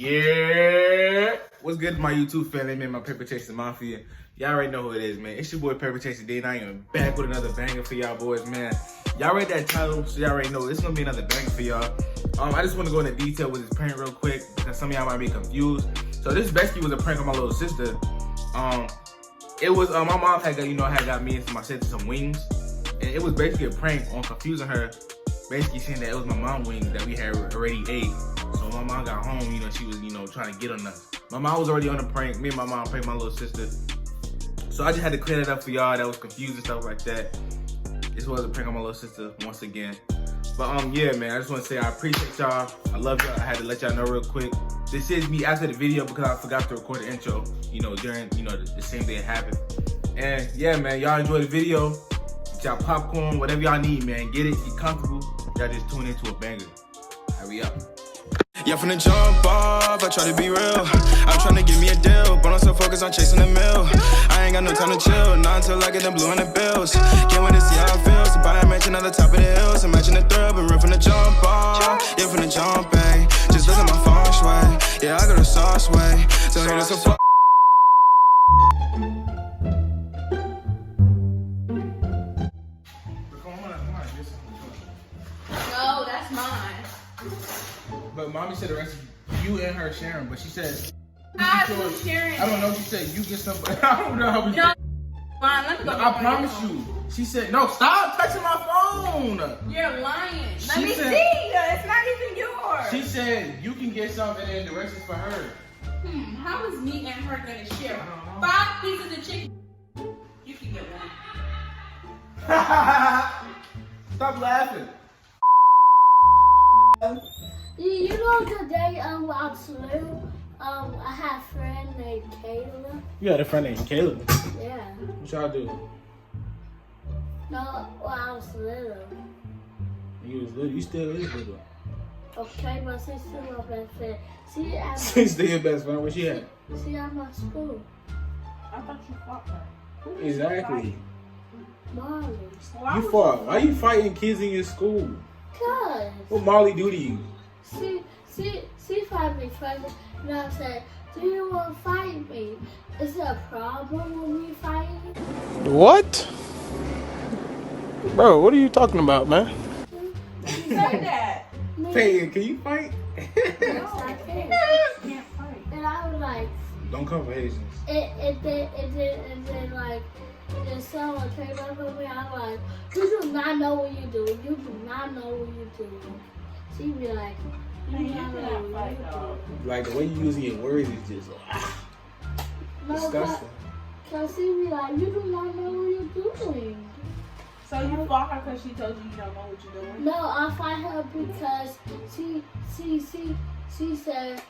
Yeah, what's good, my YouTube family, man? My Paper Chasing Mafia. Y'all already know who it is, man. It's your boy Paper Chasing D, and I am back with another banger for y'all boys, man. Y'all read that title, so y'all already know it's gonna be another banger for y'all. I just want to go into detail with this prank real quick because some of y'all might be confused. So this basically was a prank on my little sister. It was my mom had got me and my sister some wings, and it was basically a prank on confusing her, basically saying that it was my mom's wings that we had already ate. So when my mom got home, she was, trying to get on us. My mom was already on the prank. Me and my mom pranked my little sister. So I just had to clear that up for y'all that was confused and stuff like that. This was a prank on my little sister once again. But yeah, man, I just want to say I appreciate y'all. I love y'all. I had to let y'all know real quick. This is me after the video because I forgot to record the intro, during, the same day it happened. And yeah, man, y'all enjoy the video. Get y'all popcorn, whatever y'all need, man. Get it, get comfortable. Y'all just tune into a banger. Hurry up. Yeah, from the jump off, I try to be real. I'm trying to give me a deal, but I'm so focused on chasing the mill. I ain't got no time to chill, not until I get them blue in the bills. Can't wait to see how it feels to buy a mansion on the top of the hills. Imagine the thrill, but real from the jump off. Yeah, from the jump, ayy. Just look at my feng shui. Yeah, I got a sauce way. So here this a fuck. No, that's mine. But mommy said the rest of you and her sharing, but she said I was sharing. I don't know. She said you get something. I don't know how we. No, fine. Let me go. I promise you. She said no. Stop touching my phone. You're lying. Let She me said- see. It's not even yours. She said you can get something and the rest is for her. How is me and her gonna share I don't know. 5 pieces of chicken? You can get one. Stop laughing. You know today I flew, I had a friend named Kayla. You got a friend named Caleb. Yeah. What y'all do? No, well, I was little. You was little. You still is little. Okay, but she's still my best friend. She at She's still your best friend. Where she at? my school. I thought you fought her. Exactly. Molly. You fought. Why you fighting kids in your school? Cause What Molly do to you? she fight me first, and I said, do you want to fight me? Is there a problem when we fighting? What? Bro, what are you talking about, man? Say that. Peyton, can you fight? Yes, I can. Can't fight. And I was like, Don't come for Haitians. and then like, and someone came up with me, I was like, you do not know what you do. You do not know what you do. She be like, you do not know what you do. Like the way you using your words is just No, disgusting. cause she be like, you do not know what you're doing. So you fought her because she told you you don't know what you're doing? No, I fight her because she said,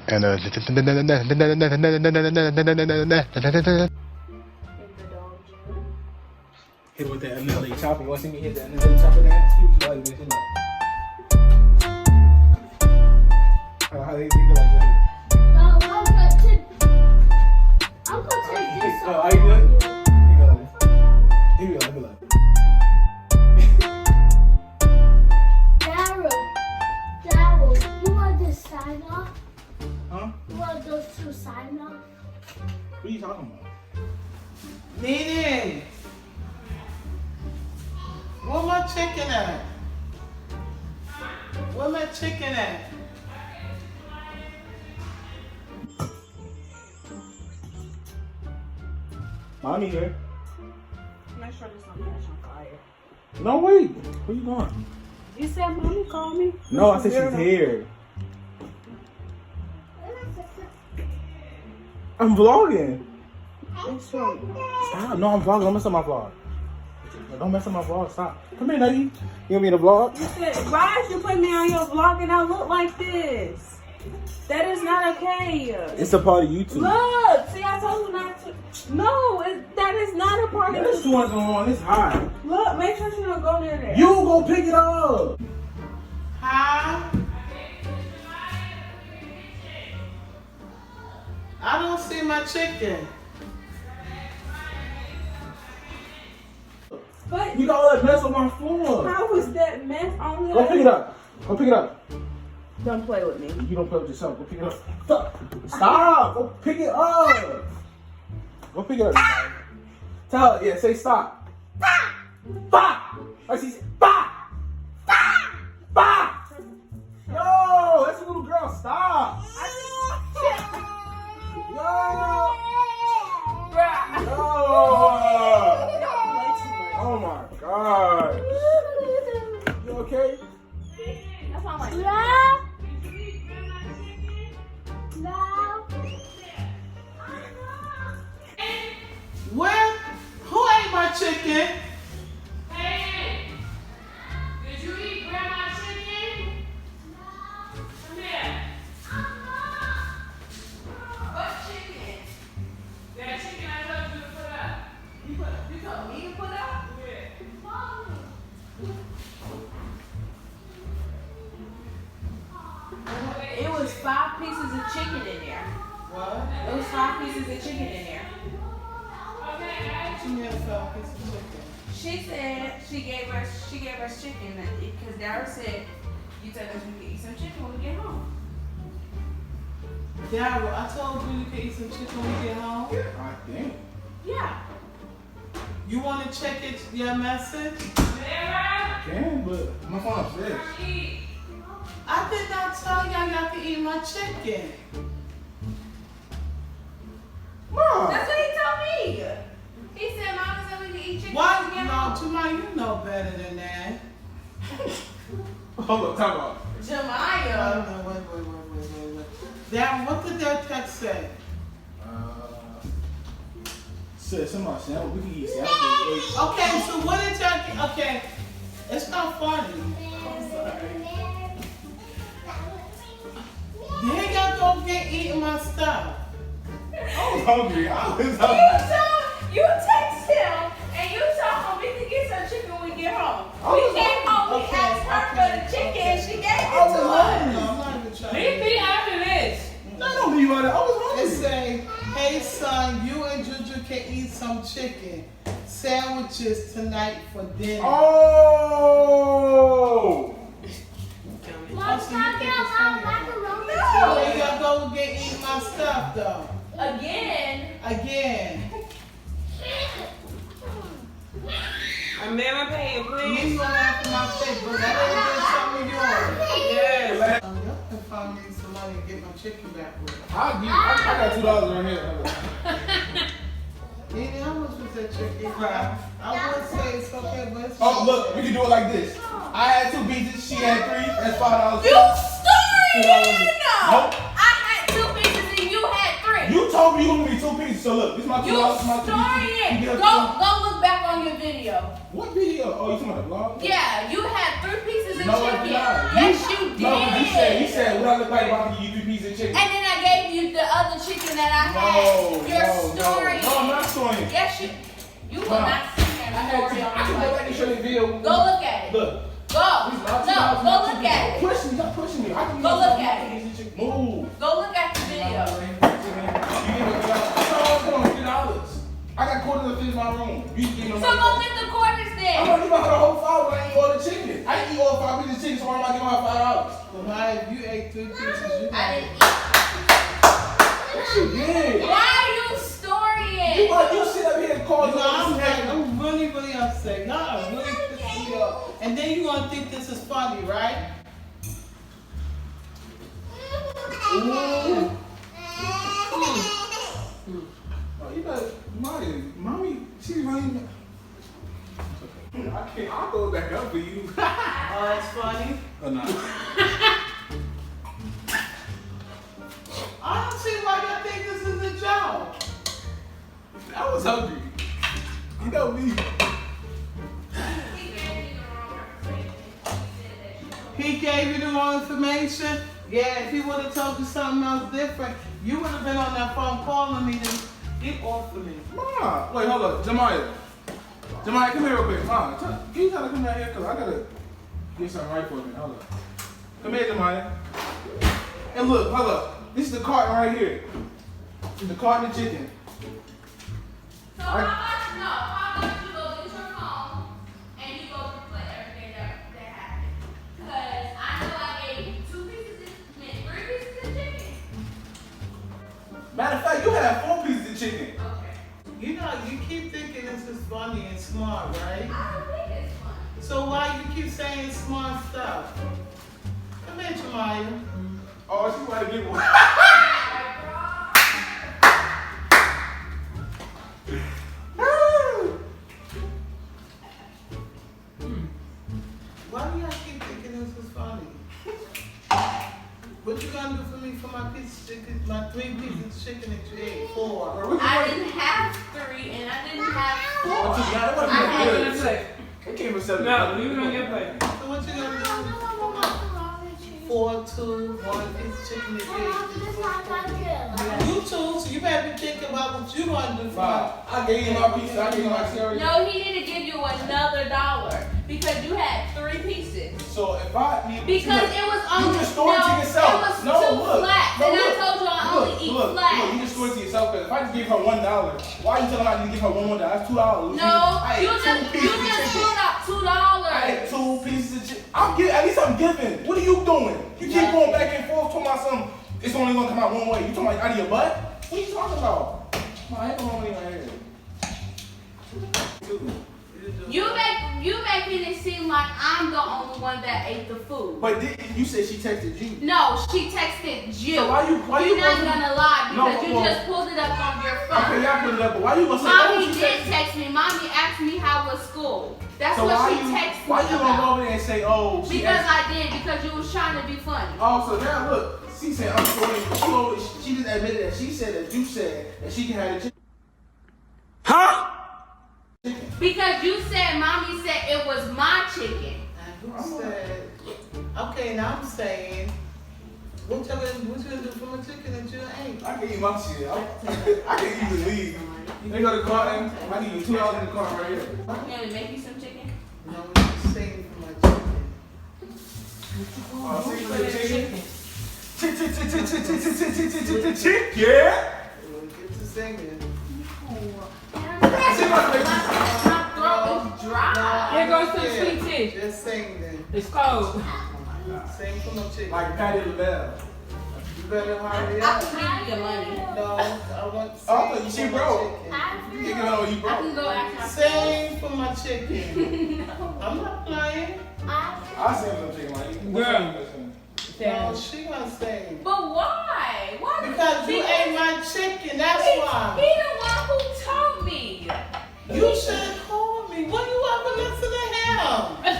And In the dog gym. Hit with that MLA chopper. You want to see me hit that MLA chopper? That excuse me, like this, how they think like that? no, I'm gonna take this Oh, off. are you good? Here we go. Here we go. Daryl, you want this sign off? Huh? You want those two sign off? What are you talking about? Nene, where my chicken at? Where my chicken at? Mommy here. Make sure this don't catch on fire. No, wait. Where you going? You said mommy called me? No, I said she's here. I'm vlogging. It's right. Stop. No, I'm vlogging. Don't mess up my vlog. Don't mess up my vlog. Stop. Come here, Nutty. You want me in the vlog? You said, why did you put me on your vlog and I look like this? That is not okay. It's a part of YouTube. Look, see, I told you not to. No, that is not a part of This YouTube. one's on. It's high. Look, make sure you don't go near there. You go pick it up. Huh? I don't see my chicken. But You got all that mess on my floor. how was that mess on there? Go pick it up. Go pick it up. Don't play with me. You don't play with yourself. Go pick it up. Stop. Go pick it up. Go pick it up. Tell her. Yeah, say stop. Stop. Like she said, stop. Stop. Yo, that's a little girl. Stop. Yo. Oh my God. You okay? That's not like No. No. Where? Who ate my chicken? Hey, did you eat grandma's chicken? Come here. What chicken? That chicken I told you to put up. You told me to put up? Yeah. it was 5 pieces of chicken in there. What? It was 5 pieces of chicken in there. She made a piece of chicken. She said she gave us chicken because Dara said you told us we could eat some chicken when we get home. Daryl, I told you you could eat some chicken when we get home. I think. Yeah. You want to check your message? I can, but my phone's upstairs. I did not tell y'all could eat my chicken. Mom. That's what he told me. He said Mama said we could eat chicken Why? when we get No, home. Jemima, you know better than that. Hold up, talk about. Jemiah. Wait. Darren, what did their text say? Said something about sandwich. We can eat sandwiches. Okay, so what did y'all get? Okay, it's not funny. I'm sorry. Then y'all go get eating my stuff. I was hungry. You text him and you told him we could get some chicken when we get home. We came home, we asked her for the chicken, and she gave it to us. No, I'm not even trying. Leave me after this. No, don't leave out there. I was It hungry. say, hey son, you and Juju can eat some chicken sandwiches tonight for dinner. Oh! Mom, stop your macaroni. Where y'all go get eat my stuff though? Again. Again. I'm never paying, You please. ain't gonna laugh in my face, but that ain't been some of yours. Yes. Y'all can find me some money and get my chicken back with. I got $2 right here. Nene, how much was that chicken? I would say it's okay, but it's Oh, look, we can do it like this. I had 2 pizzas, she had 3. That's $5. You story! Nope. I had 2 pieces and you had 3. You told me you gonna be 2 pieces, so look, this is my $2. You This is my 2 story pieces. it. You get Go up look back on your video. to- What video? Oh, you talking about the vlog? Yeah, you had 3 pieces of No, I chicken. did not. Yes, you did. No, he said, what I look like if I can give you 3 pieces of chicken? And then I gave you the other chicken that I had. Your story. No, I'm not showing you. Yes, you will Nah. not see that story on I can go my back and show you the video. Go look at it. Look. Go. No, go look at it. Push me, stop pushing me. I can Go look at it. Move. Go look at the video. You give me $50. I got quarters to fill my room. You give me So go get the quarters I'm then. gonna give her the whole 5 when I eat all the chicken. I eat all 5 pieces of chicken, so why am I giving her $5? Well, now if you ate 3 pieces, you I didn't eat. Yes, you did. Why are you storying? You sit up here and call You know, me. I'm really, really upset. Y'all are really pissing me off. And then you gonna think this is funny, right? Ooh. Oh, you know, mommy, she's running. I can't. I'll throw it back up for you. Oh, that's funny. Or not. I don't see why y'all think this is a joke. I was hungry. You know me. He gave you the wrong information? Yeah, if he would have told you something else different, you would have been on that phone calling me to get off of me. Mom, wait, hold up. Jemiah, come here real quick. Mom, can you try to come down here? Because I got to get something right for me. Hold up. Come here, Jemiah. And look, hold up. This is the carton right here. The carton of chicken. So how about you go get your phone and you go replay everything that happened? Because I know I gave you 2 pieces of Matter of fact, you had 4 pieces of chicken. Okay. You know, you keep thinking this is funny and smart, right? I don't think it's fun. So why you keep saying smart stuff? Come here, Jamaya. Oh, she want to give one. Why do y'all keep thinking this is funny? What you gonna do for me for my piece of chicken, my 3 pieces of chicken that you ate? 4. I didn't have 3 and I didn't have 4. What I had you got? It came from 7. No, leave it on your plate. So what you gonna do for my 4, 2, 1 piece of chicken that you ate? You too, so you better be thinking about what you gonna do for I gave you my piece. I gave you my cherry. No, he need to give you another $1 because you had 3 pieces. So if I need Because it was only you just store it to yourself. It was No, 2 look. flats, No, and look. I told you I only eat Look, flats. you just store it to yourself. Because if I just gave her $1, why you telling her I need to give her $1? That's $2. No, I you ate just 2 pieces of chicken. pulled out I $2. ate 2 pieces of chicken. At least I'm giving. What are you doing? You keep going back and forth talking about something. It's only gonna come out one way. You talking about out of your butt? What are you talking about? My head don't even right here. You making it seem like I'm the only one that ate the food. But you said she texted you. No, she texted you. So why you You're not supposed to- gonna lie because No, you well- just pulled it up on your phone. Okay, y'all put it up, but why you gonna say Mommy she did texted you? text me. Mommy asked me how was school. That's So what why she you texted why me you gonna go about. over there and say, oh, she Because asked- I did, because you was trying to be funny. Oh, so now look, she said I'm sorry. She just admitted that she said that you said that she can have the chicken. Huh? Because you said, Mommy said it was my chicken. Who said? Okay, now I'm saying, what you gonna do for my chicken that you ate? I can eat my shit. I can even leave. They go to the car and I give you $2 in the car right here. You want to make you some chicken? No, I'm saying for my chicken. Oh, see for the chicken? Chicken. Yeah. Well, get to singing. My throat is dry. Here goes some sweet tea. Just sing then. It's cold. Sing for my chicken. Like Patty LaBelle. You better hurry I up. can give you your money. No, I want to sing Oh, I thought you for she my broke. chicken. You thinking about you I broke. can go after my Sing for my chicken. I'm not playing. I say some chicken like you. Girl. No, she gonna sing. But why? Why? Because you ate my chicken, that's why. He the one who told me. You should have called me. Why you ever listen to him?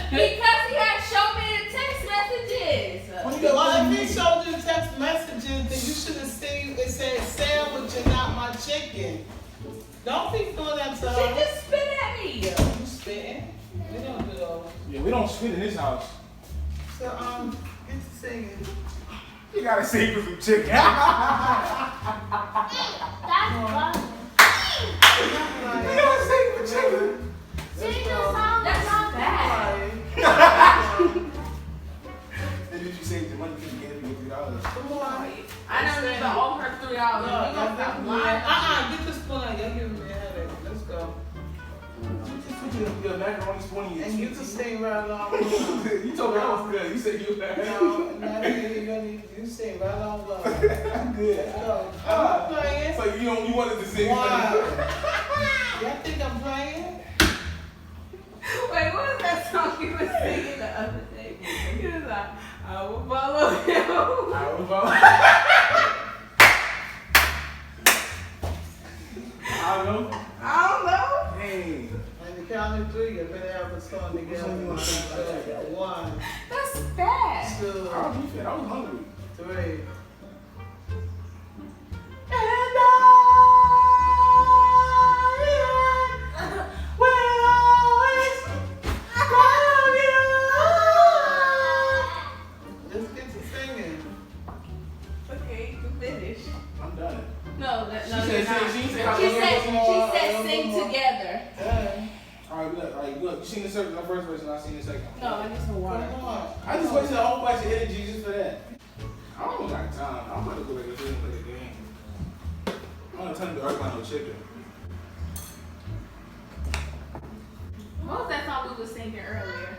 Because he had showed me the text messages. Well, if he showed you the text messages, then you should have seen it said sandwich and not my chicken. Don't be doing that to She her. just spit at me. You spitting? We don't do those. Yeah, we don't spit in this house. So, get to singing. You gotta save for some chicken. That's funny. You gotta save for chicken. Sing the song. That's not bad. And did you save the money you gave me $3? Come on. I don't even owe her $3. You gonna stop lying? Get this spoon out. You're giving me a headache. Let's go. Put your macaroni spoon in your And you cheeks. can sing right along with me. You told me I was good. You said you were bad. You sing right along with me. I'm good. Let's go. I'm not playing. So you wanted to sing. Why? Y'all think I'm playing? Wait, what was that song you was singing the other day? He was like, I will follow him. I was about. I don't know. I don't know. Hey. On the count of 3, you better have a song together. 1, That's bad. 2, I was fed. I was hungry. 3. Let's get to singing. Okay, you can finish. I'm done. No, She no, said you're sing. not. She said She said sing together. Hey, All right, look. You sing the first verse and I sing the second. No, I need some come water. on. I just wasted a whole bunch of energy just for that. I don't got time. I'm about to go back and play the game. I'm gonna tell you to work on no chicken. What was that song we was singing earlier?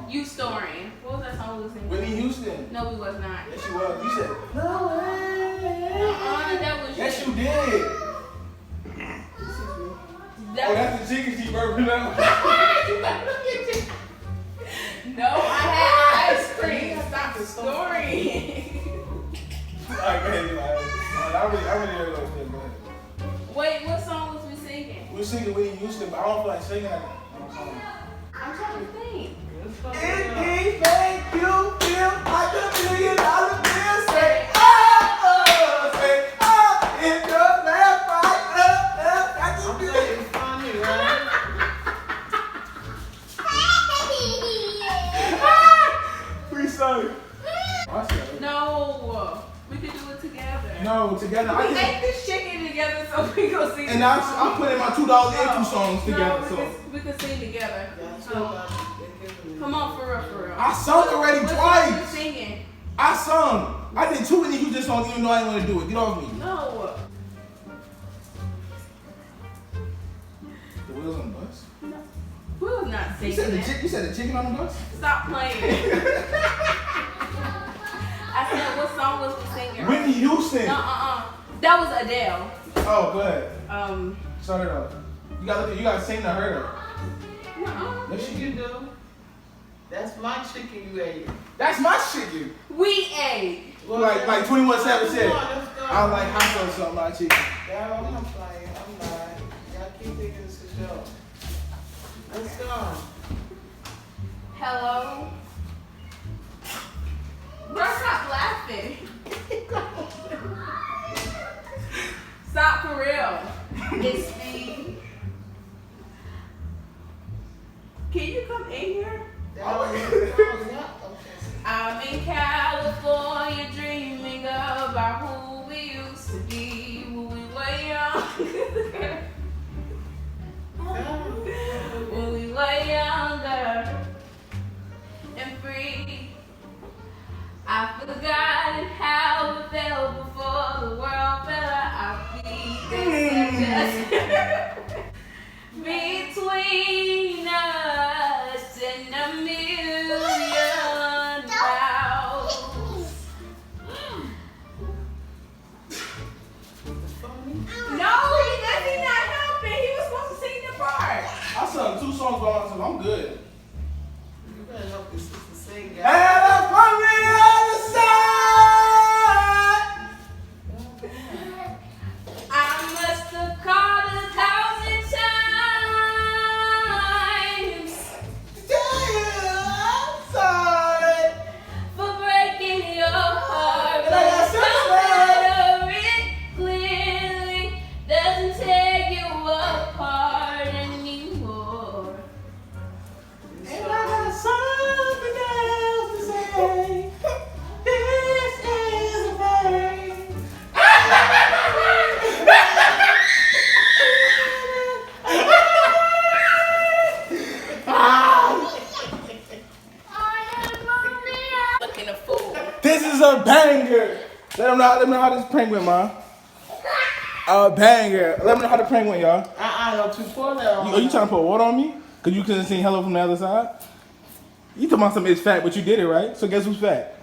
You Storing. What was that song we was singing? Whitney Houston. No, we was not. Yes, she was. You said, no way. That was Yes, you. Yes, you did. Oh, that's the chicken she burping out. No, I had ice cream. Stop the story. Alright, go ahead. I really heard those things. Go ahead. Wait, what song was we singing? We're singing Whitney Houston, but I don't feel like singing that. I'm trying to think. It make you feel like $1 million bill. Say, oh, say, oh, if your left right up, I can do it. It's funny, right? We sorry. No, we could do it together. No, together. We ate this chicken together so we can sing. And I'm putting my $2 songs together. So we could sing together. Come on, for real. I sung already What twice. song you singing? I sung. I did 2 Whitney Houston songs even though I didn't want to do it. Get off me. No. The wheels on the bus. We was not You singing said that. you said the chicken on the bus? Stop playing. I said, what song was we singing? Whitney Houston. That was Adele. Oh, go ahead. Start it off. You gotta sing to her. Yes, you do. That's my chicken you ate. That's my chicken. We ate. Well, Like 21 Savage said. Come on, let's go. I like hot sauce on my chicken. Yeah, I'm not playing. I'm not. Y'all keep thinking it's a show. Let's go. Hello. Bro, stop laughing. Stop for real. It's me. Can you come in here? I'm in California dreaming about who we used to be when we were young. When we were younger and free. I've forgotten how it felt before the world fell at our feet. There's between us and a million miles. No, he's not helping. He was supposed to sing the part. I sung 2 songs by myself. I'm good. You better help your sister sing, And guys. I'm from the other side. I must have called 1,000 times I'm sorry. for breaking your heart. And I got But it clearly doesn't tear you apart anymore. And I got something else to say. This is a pain. Looking a fool. This is a banger. Let them know how this prank went, man. A banger. Let them know how the prank went, y'all. No, too far now. Are you trying to put water on me? Because you couldn't sing hello from the other side? You talking about something is fat, but you did it, right? So guess who's fat?